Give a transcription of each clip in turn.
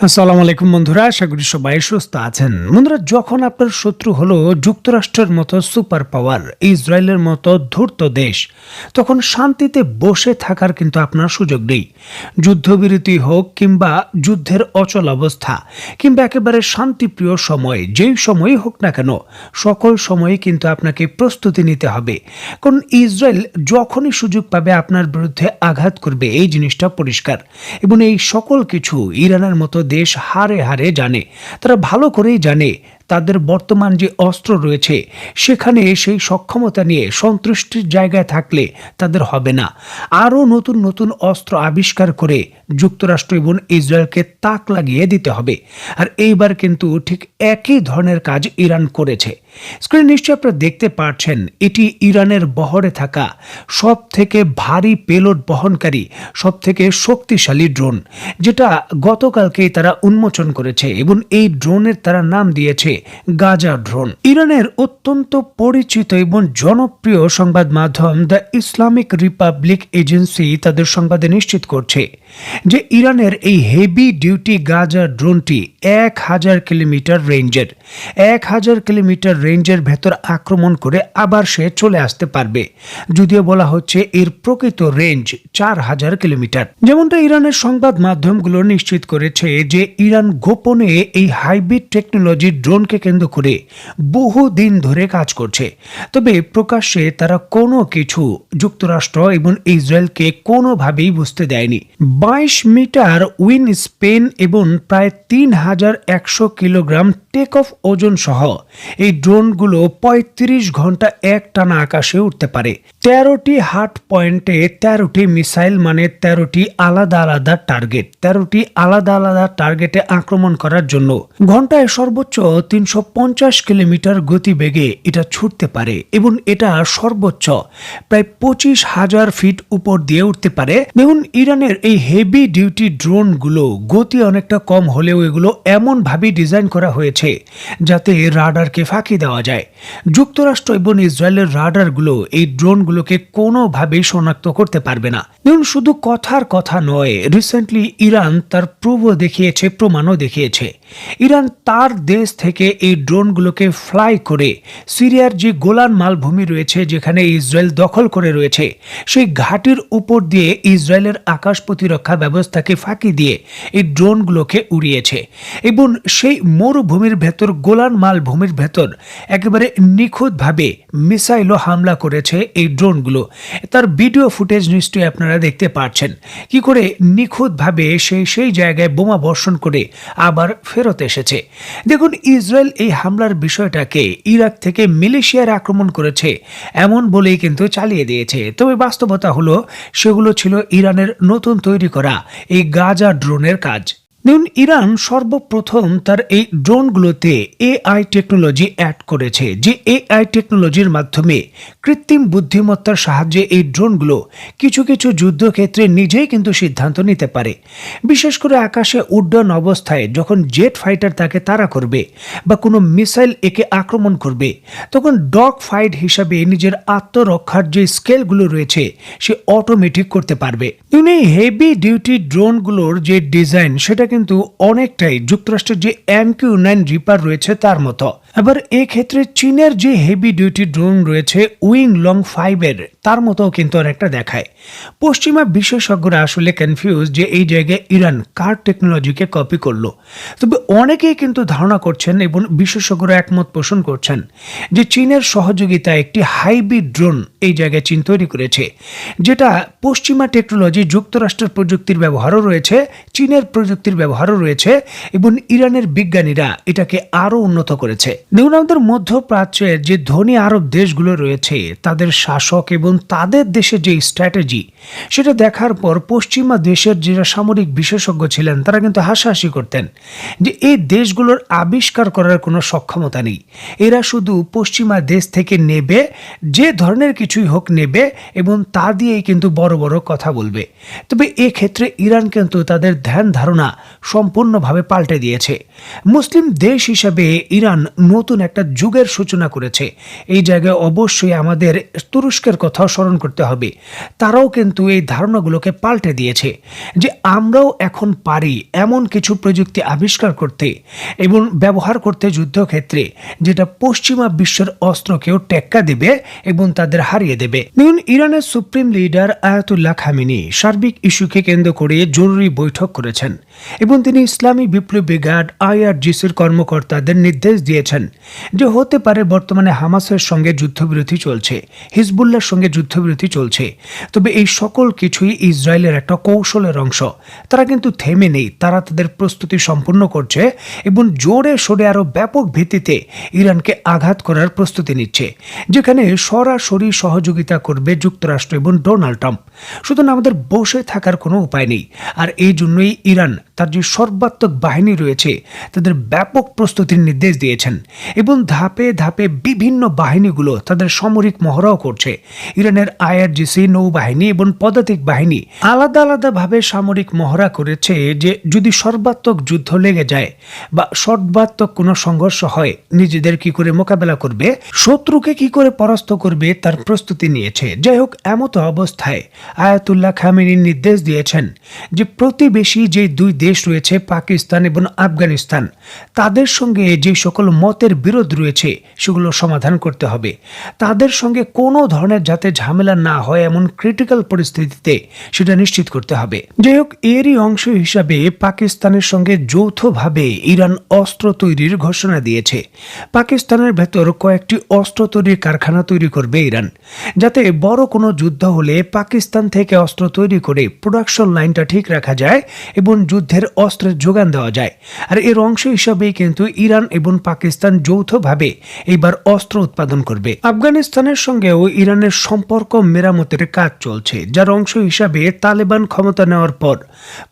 আসসালামু আলাইকুম বন্ধুরা, আশা করি সবাই সুস্থ আছেন। বন্ধুরা, যখন আপনার শত্রু হলো যুক্তরাষ্ট্রের মতো সুপার পাওয়ার, ইসরায়েলের মতো ধূর্ত দেশ, তখন শান্তিতে বসে থাকার কিন্তু আপনার সুযোগ নেই। যুদ্ধবিরতি হোক কিংবা যুদ্ধের অচল অবস্থা কিংবা একেবারে শান্তিপ্রিয় সময়, যেই সময়ই হোক না কেন, সকল সময়ে কিন্তু আপনাকে প্রস্তুতি নিতে হবে। কারণ ইসরায়েল যখনই সুযোগ পাবে আপনার বিরুদ্ধে আঘাত করবে, এই জিনিসটা পরিষ্কার। এবং এই সকল কিছু ইরানের মতো দেশ হারে হারে জানে। তারা ভালো করেই জানে তাদের বর্তমান যে অস্ত্র রয়েছে সেখানে সেই সক্ষমতা নিয়ে সন্তুষ্টির জায়গায় থাকলে তাদের হবে না। আরও নতুন নতুন অস্ত্র আবিষ্কার করে যুক্তরাষ্ট্র এবং ইসরায়েলকে তাক লাগিয়ে দিতে হবে। আর এইবার কিন্তু ঠিক একই ধরনের কাজ ইরান করেছে। স্ক্রিন নিশ্চয়ই আপনারা দেখতে পাচ্ছেন, এটি ইরানের বহরে থাকা সব থেকে ভারী পেলোড বহনকারী, সব থেকে শক্তিশালী ড্রোন, যেটা গতকালকেই তারা উন্মোচন করেছে এবং এই ড্রোনের তারা নাম দিয়েছে গাজা ড্রোন। ইরানের অত্যন্ত পরিচিত এবং জনপ্রিয় সংবাদ মাধ্যম দ্য ইসলামিক রিপাবলিক এজেন্সি তাদের সংবাদে নিশ্চিত করছে যে ইরানের এই হেভি ডিউটি গাজা ড্রোনটি 1000 কিলোমিটার রেঞ্জের 1000 কিলোমিটার রেঞ্জের ভেতর আক্রমণ করে আবার সে চলে আসতে পারবে। যদিও বলা হচ্ছে এর প্রকৃত রেঞ্জ 4000 কিলোমিটার। যেমনটা ইরানের সংবাদ মাধ্যমগুলো নিশ্চিত করেছে যে ইরান গোপনে এই হাইব্রিড টেকনোলজির ড্রোনকে কেন্দ্র করে বহুদিন ধরে কাজ করছে। তবে প্রকাশ্যে তারা কোনো কিছু যুক্তরাষ্ট্র এবং ইসরায়েলকে কোনোভাবেই বুঝতে দেয়নি। 22 মিটার উইন স্পেন এবং প্রায় 3100 কিলোগ্রাম টেক অফ ওজন সহ এই ড্রোনগুলো 35 ঘন্টা একটানা আকাশে উঠতে পারে। 13টি হার্ট পয়েন্টে 13টি মিসাইল, মানে 13টি আলাদা আলাদা টার্গেট, 13টি আলাদা আলাদা টার্গেটে আক্রমণ করার জন্য ঘন্টায় সর্বোচ্চ 350 কিলোমিটার গতিবেগে এটা ছুটতে পারে এবং এটা সর্বোচ্চ প্রায় 25,000 ফিট উপর দিয়ে উঠতে পারে। দেখুন, ইরানের এই হেভি ডিউটি ড্রোনগুলো গতি অনেকটা কম হলেও এগুলো এমনভাবে ডিজাইন করা হয়েছে যাতে রাডারকে ফাঁকি দেওয়া যায়। যুক্তরাষ্ট্র এবং ইসরায়েলের রাডারগুলো এই ড্রোনগুলোকে কোনোভাবেই শনাক্ত করতে পারবে না। দেখুন, শুধু কথার কথা নয়, রিসেন্টলি ইরান তার প্রমাণও দেখিয়েছে। ইরান তার দেশ থেকে এই ড্রোনগুলোকে ফ্লাই করে সিরিয়ার যে গোলান মালভূমি রয়েছে, যেখানে ইসরায়েল দখল করে রয়েছে, সেই ঘাটির উপর দিয়ে ইসরায়েলের আকাশ প্রতিরক্ষা ব্যবস্থাকে ফাঁকি দিয়ে এই ড্রোনগুলোকে উড়িয়েছে এবং সেই মরুভূমির ভেতর, গোলান মালভূমির ভেতর একেবারে নিখুঁতভাবে মিসাইলও হামলা করেছে এই ড্রোনগুলো। তার ভিডিও ফুটেজ নিশ্চয়ই আপনারা দেখতে পাচ্ছেন কি করে নিখুঁতভাবে সেই জায়গায় বোমা বর্ষণ করে আবার ফেরত এসেছে। দেখুন, ইসরায়েল এই হামলার বিষয়টাকে ইরাক থেকে মিলিশিয়ার আক্রমণ করেছে এমন বলেই কিন্তু চালিয়ে দিয়েছে। তবে বাস্তবতা হলো সেগুলো ছিল ইরানের নতুন তৈরি করা এই গাজা ড্রোনের কাজ। দেখুন, ইরান সর্বপ্রথম তার এই ড্রোনগুলোতে এআই টেকনোলজি অ্যাড করেছে, যে এআই টেকনোলজির মাধ্যমে কৃত্রিম বুদ্ধিমত্তার সাহায্যে এই ড্রোনগুলো কিছু কিছু যুদ্ধক্ষেত্রে নিজেই কিন্তু সিদ্ধান্ত নিতে পারে। বিশেষ করে আকাশে উড্ডয়ন অবস্থায় যখন জেট ফাইটার তাকে তাড়া করবে বা কোনো মিসাইল একে আক্রমণ করবে, তখন ডগ ফাইট হিসাবে নিজের আত্মরক্ষার যে স্কেলগুলো রয়েছে সে অটোমেটিক করতে পারবে। এই হেভি ডিউটি ড্রোনগুলোর যে ডিজাইন, সেটা কিন্তু অনেকটাই যুক্তরাষ্ট্রের যে MQ-9 রিপার রয়েছে তার মতো। আবার এক্ষেত্রে চীনের যে হেভি ডিউটি ড্রোন রয়েছে উইং লং 5 তার মতো কিন্তু অনেকটা দেখায়। পশ্চিমা বিশেষজ্ঞরা আসলে কনফিউজ যে এই জায়গায় ইরান কার টেকনোলজিকে কপি করলো। তবে অনেকেই কিন্তু ধারণা করছেন এবং বিশেষজ্ঞরা একমত পোষণ করছেন যে চীনের সহযোগিতায় একটি হাইব্রিড ড্রোন এই জায়গায় চীন তৈরি করেছে, যেটা পশ্চিমা টেকনোলজি, যুক্তরাষ্ট্রের প্রযুক্তির ব্যবহারও রয়েছে, চীনের প্রযুক্তির ব্যবহারও রয়েছে এবং ইরানের বিজ্ঞানীরা এটাকে আরো উন্নত করেছে। দেখুন, আমাদের মধ্যপ্রাচ্যের যে ধনী আরব দেশগুলো রয়েছে, তাদের শাসক এবং তাদের দেশের যে স্ট্র্যাটেজি, সেটা দেখার পর পশ্চিমা দেশের যারা সামরিক বিশেষজ্ঞ ছিলেন তারা কিন্তু হাসাহাসি করতেন যে এই দেশগুলোর আবিষ্কার করার কোনো সক্ষমতা নেই। এরা শুধু পশ্চিমা দেশ থেকে নেবে, যে ধরনের কিছুই হোক নেবে এবং তা দিয়েই কিন্তু বড় বড় কথা বলবে। তবে এক্ষেত্রে ইরান কিন্তু তাদের ধ্যান ধারণা সম্পূর্ণভাবে পাল্টে দিয়েছে। মুসলিম দেশ হিসাবে ইরান নতুন একটা যুগের সূচনা করেছে। এই জায়গায় অবশ্যই আমাদের তুরস্কের কথাও স্মরণ করতে হবে। তারাও কিন্তু এই ধারণাগুলোকে পাল্টে দিয়েছে যে আমরাও এখন পারি এমন কিছু প্রযুক্তি আবিষ্কার করতে এবং ব্যবহার করতে যুদ্ধক্ষেত্রে, যেটা পশ্চিমা বিশ্বের অস্ত্রকেও টেক্কা দেবে এবং তাদের হারিয়ে দেবে। দেখুন, ইরানের সুপ্রিম লিডার আয়াতুল্লাহ খামেনি সার্বিক ইস্যুকে কেন্দ্র করে জরুরি বৈঠক করেছেন এবং তিনি ইসলামী বিপ্লবী গার্ড IRGCর কর্মকর্তাদের নির্দেশ দিয়েছেন যে হতে পারে বর্তমানে হামাসের সঙ্গে যুদ্ধবিরতি চলছে, হিজবুল্লাহর সঙ্গে যুদ্ধবিরতি চলছে, তবে এই সকল কিছুই ইসরায়েলের একটা কৌশলের অংশ। তারা কিন্তু থেমে নেই, তারা তাদের প্রস্তুতি সম্পূর্ণ করছে এবং জোরে সোরে আরো ব্যাপক ভিত্তিতে ইরানকে আঘাত করার প্রস্তুতি নিচ্ছে, যেখানে সরাসরি সহযোগিতা করবে যুক্তরাষ্ট্র এবং ডোনাল্ড ট্রাম্প। সুতরাং আমাদের বসে থাকার কোনো উপায় নেই। আর এই জন্যই ইরান তার যে সর্বাত্মক বাহিনী রয়েছে তাদের ব্যাপক প্রস্তুতির নির্দেশ দিয়েছেন এবং ধাপে ধাপে বিভিন্ন বাহিনীগুলো তাদের সামরিক মহড়াও করছে। ইরানের IRGC নৌবাহিনী এবং পদাতিক বাহিনী আলাদা আলাদাভাবে সামরিক মহড়া করেছে যে যদি সর্বাত্মক যুদ্ধ লেগে যায় বা সর্বাত্মক কোনো সংঘর্ষ হয়, নিজেদের কি করে মোকাবেলা করবে, শত্রুকে কি করে পরাস্ত করবে তার প্রস্তুতি নিয়েছে। যাই হোক, এমতো অবস্থায় আয়াতুল্লাহ খামেনি নির্দেশ দিয়েছেন যে প্রতিবেশী যে দুই দেশ রয়েছে পাকিস্তান এবং আফগানিস্তান, তাদের সঙ্গে যে সকল মতের বিরোধ রয়েছে সেগুলো সমাধান করতে হবে। তাদের সঙ্গে কোনো ধরনের যাতে ঝামেলা না হয় এমন ক্রিটিক্যাল পরিস্থিতিতে সেটা নিশ্চিত করতে হবে। যাই হোক, এরই অংশ হিসাবে পাকিস্তানের সঙ্গে যৌথভাবে ইরান অস্ত্র তৈরির ঘোষণা দিয়েছে। পাকিস্তানের ভেতর কয়েকটি অস্ত্র তৈরির কারখানা তৈরি করবে ইরান, যাতে বড় কোনো যুদ্ধ হলে পাকিস্তান থেকে অস্ত্র তৈরি করে প্রোডাকশন লাইনটা ঠিক রাখা যায় এবং যুদ্ধের অস্ত্রের যোগান দেওয়া যায়। আর এর অংশ হিসাবেই কিন্তু ইরান এবং পাকিস্তান যৌথভাবে এইবার অস্ত্র উৎপাদন করবে। আফগানিস্তানের সঙ্গেও ইরানের সম্পর্ক মেরামতের কাজ চলছে, যার অংশ হিসাবে তালেবান ক্ষমতা নেওয়ার পর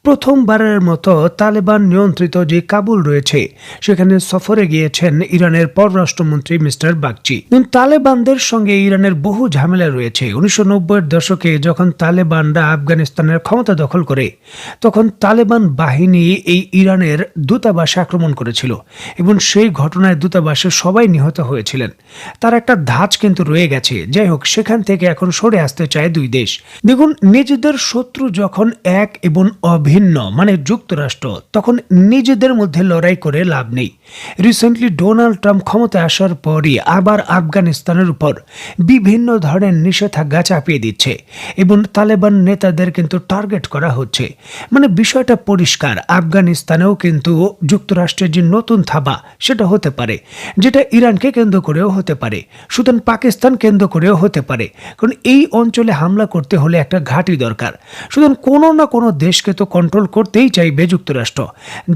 প্রথমবারের মতো তালেবান নিয়ন্ত্রিত যে কাবুল রয়েছে সেখানে সফরে গিয়েছেন ইরানের পররাষ্ট্রমন্ত্রী মিস্টার বাগচি। তালেবানদের সঙ্গে ইরানের বহু ঝামেলা রয়েছে। 1990-এর দশকে যখন তালেবানরা আফগানিস্তানের ক্ষমতা দখল করে, তখন তালেবান বাহিনী এই ইরানের দূতাবাসে আক্রমণ করেছিল এবং সেই ঘটনায় দূতাবাসে সবাই নিহত হয়েছিলেন। তার একটা ধাঁচ কিন্তু রয়ে গেছে। যাই হোক, সেখান থেকে এখন সরে আসতে চায় দুই দেশ। দেখুন, নিজেদের শত্রু যখন এক এবং অভিন্ন মানে যুক্তরাষ্ট্র, তখন নিজেদের মধ্যে লড়াই করে লাভ নেই। রিসেন্টলি ডোনাল্ড ট্রাম্প ক্ষমতায় আসার পরই আবার আফগানিস্তানের উপর বিভিন্ন ধরনের নিষেধাজ্ঞা চাপিয়ে দিচ্ছে এবং তালেবান নেতাদের কিন্তু টার্গেট করা হচ্ছে। মানে বিষয়টা পরিষ্কার, আফগানিস্তানেও কিন্তু যুক্তরাষ্ট্রের যে নতুন থাবা সেটা হতে পারে, যেটা ইরানকে কেন্দ্র করেও হতে পারে, সুতরাং পাকিস্তান কেন্দ্র করেও হতে পারে। কারণ এই অঞ্চলে হামলা করতে হলে একটা ঘাঁটি দরকার। সুতরাং কোনো না কোনো দেশকে তো কন্ট্রোল করতেই চাইবে যুক্তরাষ্ট্র,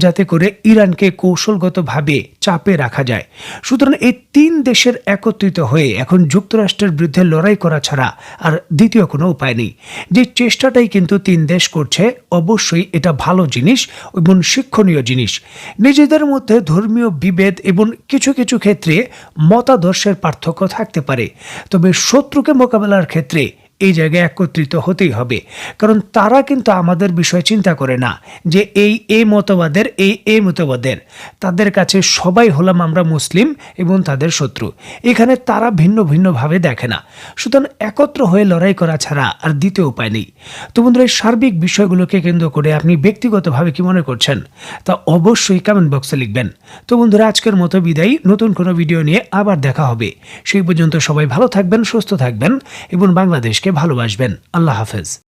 যাতে করে ইরানকে কৌশলগতভাবে চাপে রাখা যায়। সুতরাং এই তিন দেশের একত্রিত হয়ে এখন যুক্তরাষ্ট্রের বিরুদ্ধে লড়াই করা ছাড়া আর দ্বিতীয় কোনো উপায় নেই। যে চেষ্টাটাই কিন্তু তিন দেশ করছে, অবশ্যই এটা ভালো জিনিস এবং শিক্ষণীয় জিনিস। নিজেদের মধ্যে ধর্মীয় বিভেদ এবং কিছু কিছু ক্ষেত্রে মতাদর্শের পার্থক্য থাকতে পারে, তবে শত্রুকে মোকাবেলার ক্ষেত্রে এই জায়গায় একত্রিত হতেই হবে। কারণ তারা কিন্তু আমাদের বিষয় চিন্তা করে না যে এই মতবাদের এই মতবাদের, তাদের কাছে সবাই হলাম আমরা মুসলিম এবং তাদের শত্রু। এখানে তারা ভিন্ন ভিন্নভাবে দেখে না। সুতরাং একত্র হয়ে লড়াই করা ছাড়া আর দ্বিতীয় উপায় নেই। তো বন্ধুরা, এই সার্বিক বিষয়গুলোকে কেন্দ্র করে আপনি ব্যক্তিগতভাবে কি মনে করছেন তা অবশ্যই কমেন্ট বক্সে লিখবেন। তো বন্ধুরা, আজকের মতো বিদায়। নতুন কোনো ভিডিও নিয়ে আবার দেখা হবে। সেই পর্যন্ত সবাই ভালো থাকবেন, সুস্থ থাকবেন এবং বাংলাদেশকে ভালোবাসবেন। আল্লাহ হাফেজ।